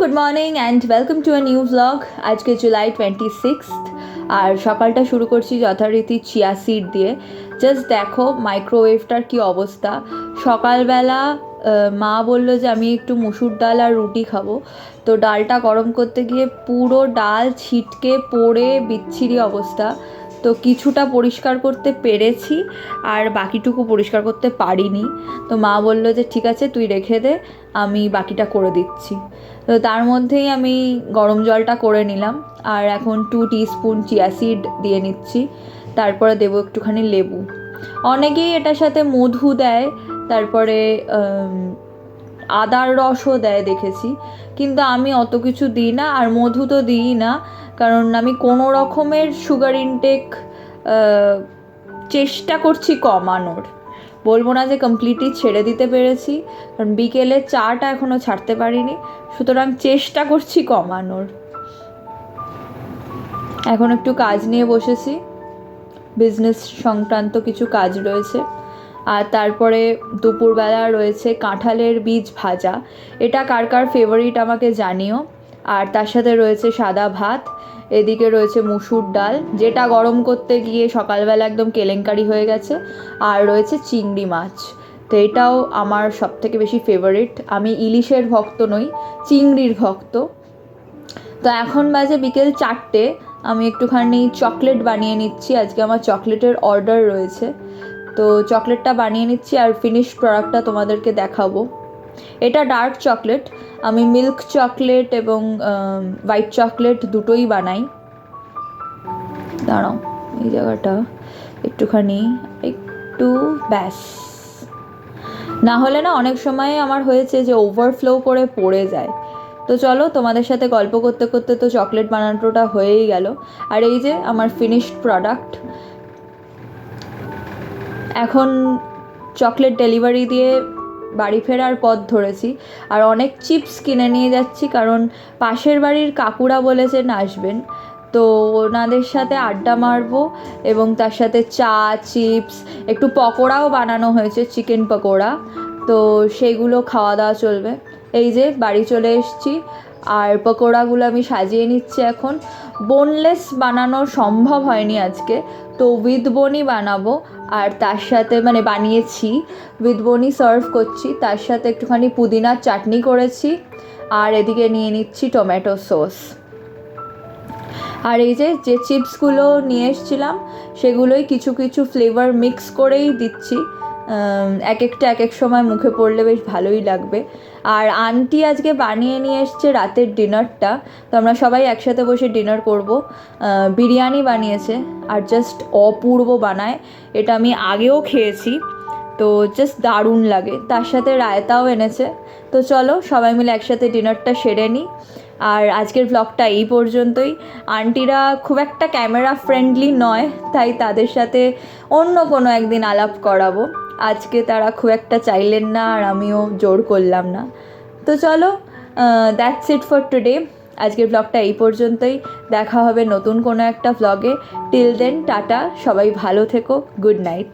Good morning and welcome to a new blog. আজকে জুলাই 26 আর সকালটা শুরু করছি যথারীতি চিয়া সিড দিয়ে। জাস্ট দেখো মাইক্রোওয়েভটার কি অবস্থা। সকালবেলা মা বলল যে আমি একটু মুসুর ডাল আর রুটি খাবো, তো ডালটা গরম করতে গিয়ে পুরো ডাল ছিটকে পড়ে বিচ্ছিরি অবস্থা। তো কিছুটা পরিষ্কার করতে পেরেছি আর বাকিটুকু পরিষ্কার করতে পারিনি। তো মা বললো যে ঠিক আছে তুই রেখে দে, আমি বাকিটা করে দিচ্ছি। তো তার মধ্যেই আমি গরম জলটা করে নিলাম আর এখন 2 টিস্পুন চিয়া সিড দিয়ে নিচ্ছি, তারপরে দেবো একটুখানি লেবু। অনেকেই এটার সাথে মধু দেয়, তারপরে আদার রসও দেয় দেখেছি, কিন্তু আমি অত কিছু দিই না আর মধু তো দিই না, কারণ আমি কোনো রকমের সুগার ইনটেক চেষ্টা করছি কমানোর। বলবো না যে কমপ্লিটলি ছেড়ে দিতে পেরেছি, কারণ বিকেলে চাটা এখনও ছাড়তে পারিনি, সুতরাং চেষ্টা করছি কমানোর। এখন একটু কাজ নিয়ে বসেছি, বিজনেস সংক্রান্ত কিছু কাজ রয়েছে। আর তারপরে দুপুরবেলা রয়েছে কাঁঠালের বীজ ভাজা, এটা কার কার ফেভারিট আমাকে জানিও। আর তার সাথে রয়েছে সাদা ভাত, এদিকে রয়েছে মুসুর ডাল যেটা গরম করতে গিয়ে সকালবেলা একদম কেলেঙ্কারি হয়ে গেছে, আর রয়েছে চিংড়ি মাছ। তো এটাও আমার সবথেকে বেশি ফেভারিট। আমি ইলিশের ভক্ত নই, চিংড়ির ভক্ত। তো এখন বাজে বিকেল 4টে, আমি একটুখানি চকলেট বানিয়ে নিচ্ছি, আজকে আমার চকলেটের অর্ডার রয়েছে। তো চকলেটটা বানিয়ে নিচ্ছি আর ফিনিশড প্রোডাক্টটা তোমাদেরকে দেখাবো। এটা ডার্ক চকলেট, আমি মিল্ক চকলেট এবং হোয়াইট চকলেট দুটোই বানাই। দাঁড়াও এই জায়গাটা একটুখানি একটু ব্যাস, না হলে না অনেক সময় আমার হয়েছে যে ওভারফ্লো করে পড়ে যায়। তো চলো তোমাদের সাথে গল্প করতে করতে তো চকলেট বানানোটা হয়েই গেল। আর এই যে আমার ফিনিশড প্রোডাক্ট। এখন চকলেট ডেলিভারি দিয়ে বাড়ি ফেরার পথ ধরেছি আর অনেক চিপস কিনে নিয়ে যাচ্ছি, কারণ পাশের বাড়ির কাকুরা বলেছেন আসবেন, তো ওনাদের সাথে আড্ডা মারবো এবং তার সাথে চা, চিপস, একটু পকোড়াও বানানো হয়েছে, চিকেন পকোড়া, তো সেইগুলো খাওয়া দাওয়া চলবে। এই যে বাড়ি চলে এসেছি আর পকোড়াগুলো আমি সাজিয়ে নিচ্ছি। এখন বোনলেস বানানো সম্ভব হয়নি আজকে, তো উইথ বোনই বানাবো। আর তার সাথে মানে বানিয়েছি, উইথ বোনই সার্ভ করছি, তার সাথে একটুখানি পুদিনার চাটনি করেছি আর এদিকে নিয়ে নিচ্ছি টমেটো সস। আর এই যে যে চিপসগুলো নিয়ে এসেছিলাম সেগুলোই কিছু কিছু ফ্লেভার মিক্স করেই দিচ্ছি, এক একটা এক এক সময় মুখে পড়লে বেশ ভালোই লাগবে। আর আন্টি আজকে বানিয়ে নিয়ে এসছে রাতের ডিনারটা, তো আমরা সবাই একসাথে বসে ডিনার করব। বিরিয়ানি বানিয়েছে আর জাস্ট অপূর্ব বানায়, এটা আমি আগেও খেয়েছি, তো জাস্ট দারুণ লাগে। তার সাথে রায়তাও এনেছে। তো চলো সবাই মিলে একসাথে ডিনারটা সেরে নিই। আর আজকের ব্লগটা এই পর্যন্তই। আন্টিরা খুব একটা ক্যামেরা ফ্রেন্ডলি নয়, তাই তাদের সাথে অন্য কোনো একদিন আলাপ করাবো। আজকে তারা খুব একটা চাইলেন না আর আমিও জোর করলাম না। তো চলো, দ্যাটস ইট ফর টুডে। আজকের ব্লগটা এই পর্যন্তই, দেখা হবে নতুন কোনো একটা ব্লগে। টিল দেন টাটা, সবাই ভালো থেকো, গুড নাইট।